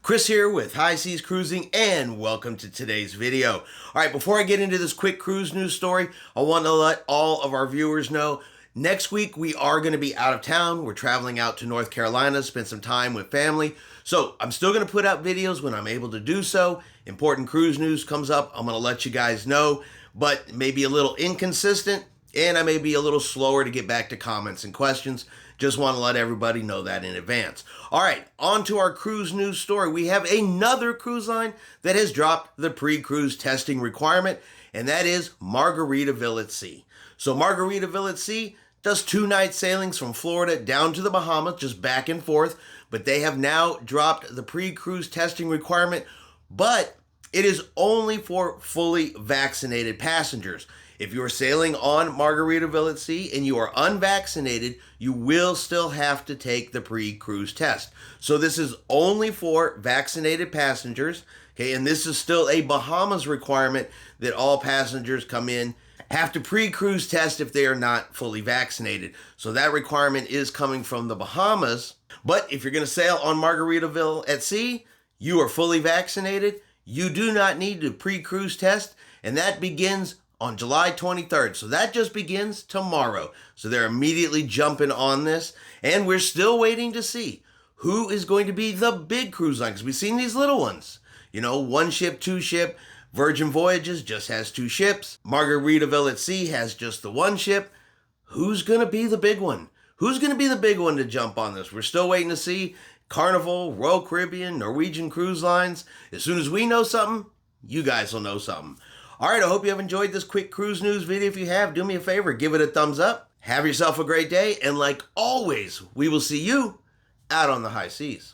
Chris here with High Seas Cruising, and welcome to today's video. All right, before I get into this quick cruise news story, I want to let all of our viewers know next week we are going to be out of town. We're traveling out to North Carolina, spend some time with family. So I'm still going to put out videos when I'm able to do so. Important cruise news comes up, I'm going to let you guys know, but maybe a little inconsistent, and I may be a little slower to get back to comments and questions. Just want to let everybody know that in advance. All right, on to our cruise news story. We have another cruise line that has dropped the pre-cruise testing requirement, and that is Margaritaville at Sea. So Margaritaville at Sea does 2-night sailings from Florida down to the Bahamas, just back and forth, but they have now dropped the pre-cruise testing requirement, but it is only for fully vaccinated passengers. If you are sailing on Margaritaville at Sea and you are unvaccinated, you will still have to take the pre-cruise test. So this is only for vaccinated passengers, okay? And this is still a Bahamas requirement that all passengers come in have to pre-cruise test if they are not fully vaccinated. So that requirement is coming from the Bahamas. But if you're going to sail on Margaritaville at Sea, you are fully vaccinated, you do not need to pre-cruise test, and that begins on July 23rd. So that just begins tomorrow. So they're immediately jumping on this. And we're still waiting to see who is going to be the big cruise line. Because we've seen these little ones. You know, 1 ship, 2 ship. Virgin Voyages just has 2 ships. Margaritaville at Sea has just the 1 ship. Who's going to be the big one? Who's going to be the big one to jump on this? We're still waiting to see. Carnival, Royal Caribbean, Norwegian Cruise Lines. As soon as we know something, you guys will know something. All right, I hope you have enjoyed this quick cruise news video. If you have, do me a favor, give it a thumbs up. Have yourself a great day, and like always, we will see you out on the high seas.